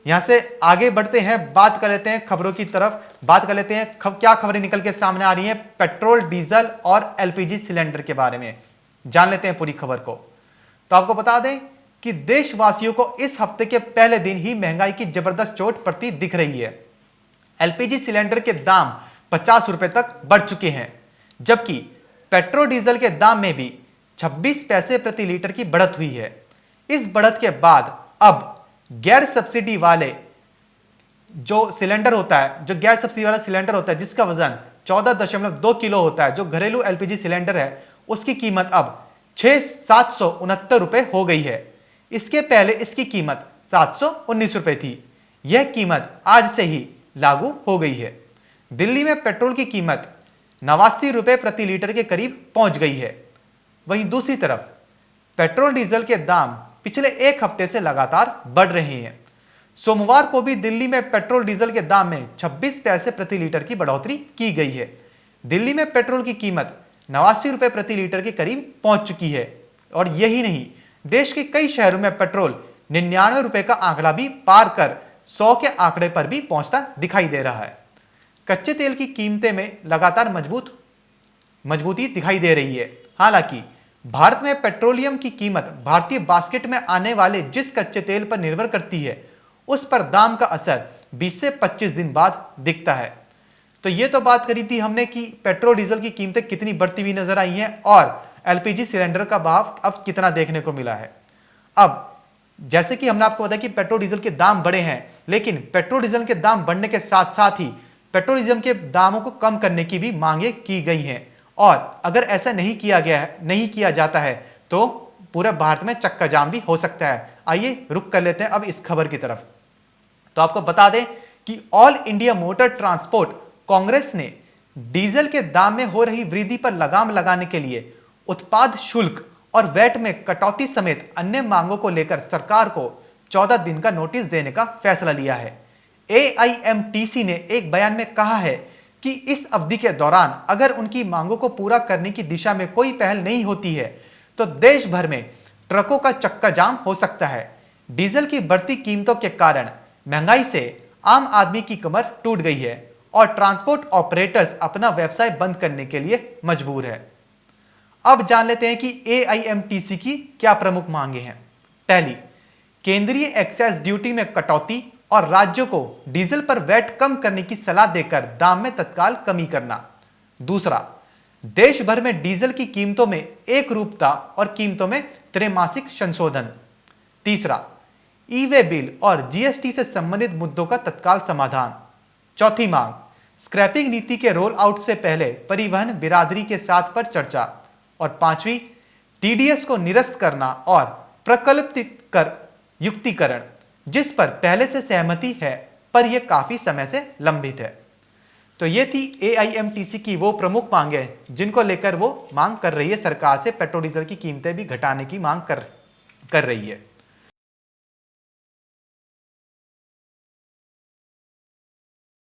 यहां से आगे बढ़ते हैं, बात कर लेते हैं खबरों की तरफ, बात कर लेते हैं क्या खबरें निकल के सामने आ रही हैं पेट्रोल, डीजल और एलपीजी सिलेंडर के बारे में। जान लेते हैं पूरी खबर को। तो आपको बता दें कि देशवासियों को इस हफ्ते के पहले दिन ही महंगाई की जबरदस्त चोट पड़ती दिख रही है। एलपीजी सिलेंडर के दाम 50 रुपए तक बढ़ चुके हैं, जबकि पेट्रोल डीजल के दाम में भी 26 पैसे प्रति लीटर की बढ़त हुई है। इस बढ़त के बाद अब गैर सब्सिडी वाले जो सिलेंडर होता है, जो गैर सब्सिडी वाला सिलेंडर होता है जिसका वजन 14.2 किलो होता है, जो घरेलू एलपीजी सिलेंडर है, उसकी कीमत अब 769 रुपए हो गई है। इसके पहले इसकी कीमत 719 रुपए थी। यह कीमत आज से ही लागू हो गई है। दिल्ली में पेट्रोल की कीमत 89 रुपए प्रति लीटर के करीब पहुंच गई है। वहीं दूसरी तरफ पेट्रोल डीजल के दाम पिछले एक हफ्ते से लगातार बढ़ रहे हैं। सोमवार को भी दिल्ली में पेट्रोल डीजल के दाम में 26 पैसे प्रति लीटर की बढ़ोतरी की गई है। दिल्ली में पेट्रोल की कीमत 89 रुपए प्रति लीटर के करीब पहुंच चुकी है। और यही नहीं, देश के कई शहरों में पेट्रोल 99 रुपए का आंकड़ा भी पार कर 100 के आंकड़े पर भी पहुंचता दिखाई दे रहा है। कच्चे तेल की कीमतें में लगातार मजबूती दिखाई दे रही है। हालांकि भारत में पेट्रोलियम की कीमत भारतीय बास्केट में आने वाले जिस कच्चे तेल पर निर्भर करती है, उस पर दाम का असर 20 से 25 दिन बाद दिखता है। तो ये तो बात करी थी हमने कि पेट्रोल डीजल की कीमतें कितनी बढ़ती हुई नजर आई हैं और एलपीजी सिलेंडर का भाव अब कितना देखने को मिला है। अब जैसे कि हमने आपको बताया कि पेट्रोल डीजल के दाम बढ़े हैं, लेकिन पेट्रोल डीजल के दाम बढ़ने के साथ साथ ही पेट्रोल डीजल के दामों को कम करने की भी मांगे की गई हैं। और अगर ऐसा नहीं किया जाता है तो पूरे भारत में चक्का जाम भी हो सकता है। आइए रुक कर लेते हैं अब इस खबर की तरफ। तो आपको बता दें कि all India motor transport Congress ने डीजल के दाम में हो रही वृद्धि पर लगाम लगाने के लिए उत्पाद शुल्क और वैट में कटौती समेत अन्य मांगों को लेकर सरकार को 14 दिन का नोटिस देने का फैसला लिया है। एआईएमटीसी ने एक बयान में कहा है कि इस अवधि के दौरान अगर उनकी मांगों को पूरा करने की दिशा में कोई पहल नहीं होती है तो देश भर में ट्रकों का चक्का जाम हो सकता है। डीजल की बढ़ती कीमतों के कारण महंगाई से आम आदमी की कमर टूट गई है और ट्रांसपोर्ट ऑपरेटर्स अपना व्यवसाय बंद करने के लिए मजबूर है। अब जान लेते हैं कि एआईएमटीसी की क्या प्रमुख मांगे हैं। पहली, केंद्रीय एक्साइज ड्यूटी में कटौती और राज्यों को डीजल पर वैट कम करने की सलाह देकर दाम में तत्काल कमी करना। दूसरा, देश भर में डीजल की कीमतों में एक रूपता और कीमतों में त्रैमासिक संशोधन। तीसरा, ई वे बिल और जीएसटी से संबंधित मुद्दों का तत्काल समाधान। चौथी मांग, स्क्रैपिंग नीति के रोल आउट से पहले परिवहन बिरादरी के साथ पर चर्चा। और पांचवी, टीडीएस को निरस्त करना और प्रकल्पित कर युक्तिकरण, जिस पर पहले से सहमति है पर यह काफी समय से लंबित है। तो ये थी एआईएमटीसी की वो प्रमुख मांगे जिनको लेकर वो मांग कर रही है सरकार से, पेट्रोल डीजल की कीमतें भी घटाने की मांग कर रही है।